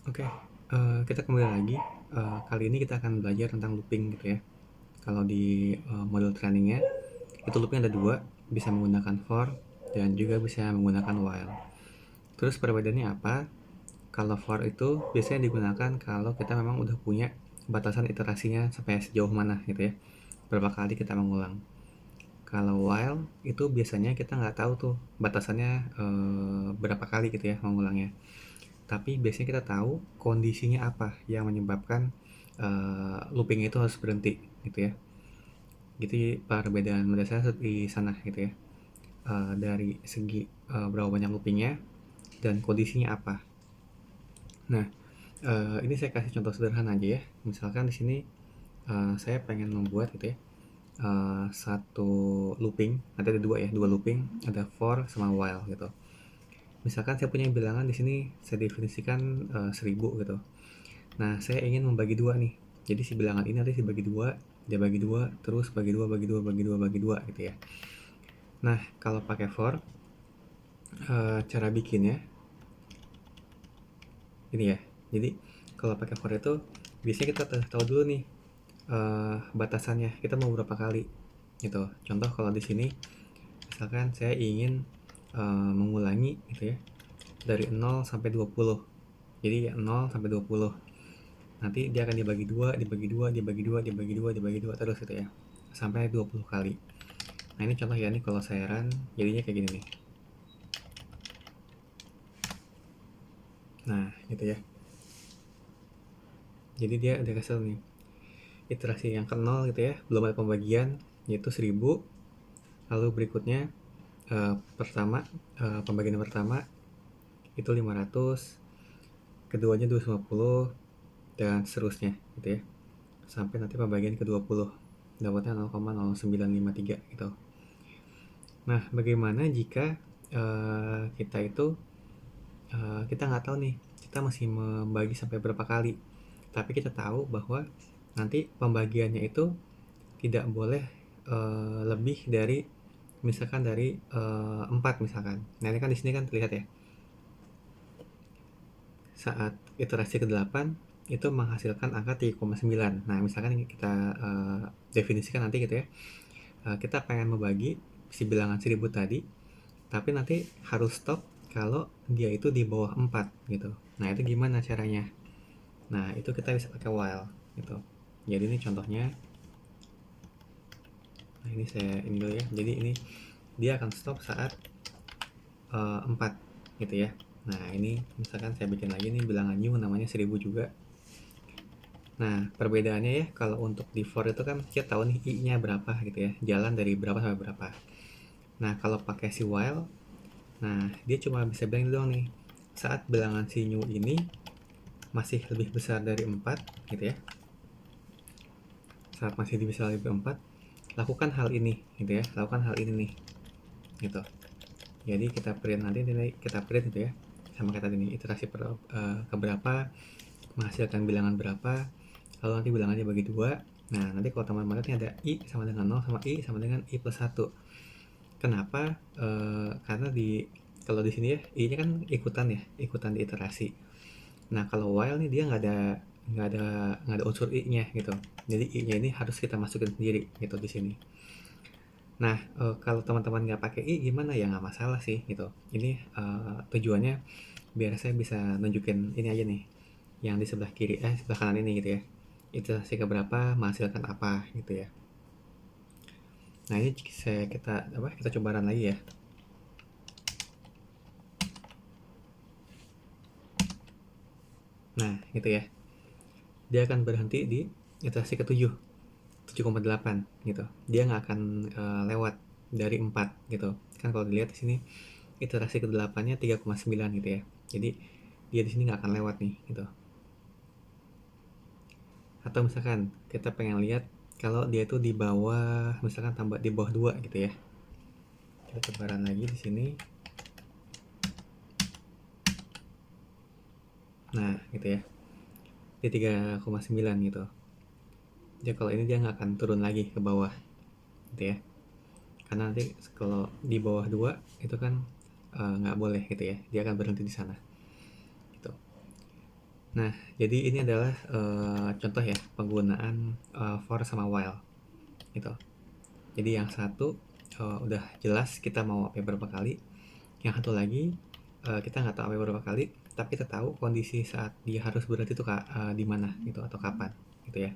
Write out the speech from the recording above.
Oke, kita kembali lagi. Kali ini kita akan belajar tentang looping gitu ya. Kalau di model trainingnya, itu looping ada dua, bisa menggunakan for dan juga bisa menggunakan while. Terus perbedaannya apa? Kalau for itu biasanya digunakan kalau kita memang udah punya batasan iterasinya sampai sejauh mana gitu ya. Berapa kali kita mengulang. Kalau while itu biasanya kita nggak tahu tuh batasannya berapa kali gitu ya mengulangnya. Tapi biasanya kita tahu kondisinya apa yang menyebabkan looping itu harus berhenti gitu ya. Gitu perbedaan mendasar di sana gitu ya. Dari segi berapa banyak loopingnya dan kondisinya apa. Nah, ini saya kasih contoh sederhana aja ya. Misalkan di sini saya pengen membuat gitu ya satu looping, ada dua ya, dua looping, ada for sama while gitu. Misalkan saya punya bilangan di sini saya definisikan 1000 gitu. Nah, saya ingin membagi dua nih. Jadi si bilangan ini nanti dibagi dua, dia bagi dua, terus bagi dua, bagi dua, bagi dua, bagi dua gitu ya. Nah, kalau pakai for, cara bikinnya ini ya. Jadi kalau pakai for itu biasanya kita tahu dulu nih batasannya. Kita mau berapa kali gitu. Contoh kalau di sini misalkan saya ingin mengulangi gitu ya dari 0 sampai 20. Jadi 0 sampai 20. Nanti dia akan dibagi dua, dibagi dua, dibagi dua, dibagi dua, dibagi dua terus gitu ya. Sampai 20 kali. Nah, ini contoh ya nih kalau saya run jadinya kayak gini nih. Nah, gitu ya. Jadi dia udah kesel nih. Iterasi yang ke 0 gitu ya, belum ada pembagian yaitu 1000. Lalu berikutnya pertama pembagian pertama itu 500, keduanya 250 dan seterusnya gitu ya. Sampai nanti pembagian ke-20 dapatnya 0,0953 gitu. Nah, bagaimana jika kita itu kita nggak tahu nih, kita masih membagi sampai berapa kali. Tapi kita tahu bahwa nanti pembagiannya itu tidak boleh lebih dari misalkan dari 4 misalkan. Nah, ini kan di sini kan terlihat ya. Saat iterasi ke-8 itu menghasilkan angka 3,9. Nah, misalkan kita definisikan nanti gitu ya. Kita pengen membagi si bilangan 1000 tadi, tapi nanti harus stop kalau dia itu di bawah 4 gitu. Nah, itu gimana caranya? Nah, itu kita bisa pakai while gitu. Jadi ini contohnya. Nah, ini saya ini dulu ya. Jadi ini dia akan stop saat 4 gitu ya. Nah, ini misalkan saya bikin lagi nih bilangan new namanya 1000 juga. Nah, perbedaannya ya kalau untuk di for itu kan kita tahu nih i-nya berapa gitu ya. Jalan dari berapa sampai berapa. Nah, kalau pakai si while, nah dia cuma bisa bilang doang nih. Saat bilangan si new ini masih lebih besar dari 4 gitu ya. Saat masih bisa lebih 4, lakukan hal ini gitu ya. Lakukan hal ini nih. Gitu. Jadi kita print nanti kita print gitu ya. Sama kayak tadi nih iterasi keberapa menghasilkan bilangan berapa, lalu nanti bilangannya bagi dua. Nah, nanti kalau teman-teman lihat ada i sama dengan 0 sama i sama dengan i plus 1. Kenapa? Karena kalau di sini ya i-nya kan ikutan ya, ikutan di iterasi. Nah, kalau while nih dia nggak ada unsur i-nya gitu. Jadi i-nya ini harus kita masukin sendiri gitu di sini. Nah, kalau teman-teman nggak pakai i gimana ya, nggak masalah sih gitu. Ini tujuannya biar saya bisa nunjukin ini aja nih, yang di sebelah kiri, sebelah kanan ini gitu ya. Iterasi keberapa menghasilkan apa gitu ya. Nah, ini kita coba run lagi ya. Nah, gitu ya. Dia akan berhenti di iterasi ke-7, 7,8 gitu. Dia nggak akan lewat dari 4 gitu. Kan kalau dilihat di sini iterasi ke-8-nya 3,9 gitu ya. Jadi dia di sini nggak akan lewat nih gitu. Atau misalkan kita pengen lihat kalau dia itu di bawah, misalkan tambah di bawah 2 gitu ya. Kita coba run lagi di sini. Nah, gitu ya. Di 3,9 gitu. Jadi kalau ini dia nggak akan turun lagi ke bawah gitu ya. Karena nanti kalau di bawah 2 itu kan nggak boleh gitu ya. Dia akan berhenti di sana. Gitu. Nah, jadi ini adalah contoh ya penggunaan for sama while gitu. Jadi yang satu udah jelas kita mau apa berapa kali, yang satu lagi kita nggak tahu apa berapa kali, tapi kita tahu kondisi saat dia harus berhenti itu di mana gitu atau kapan gitu ya.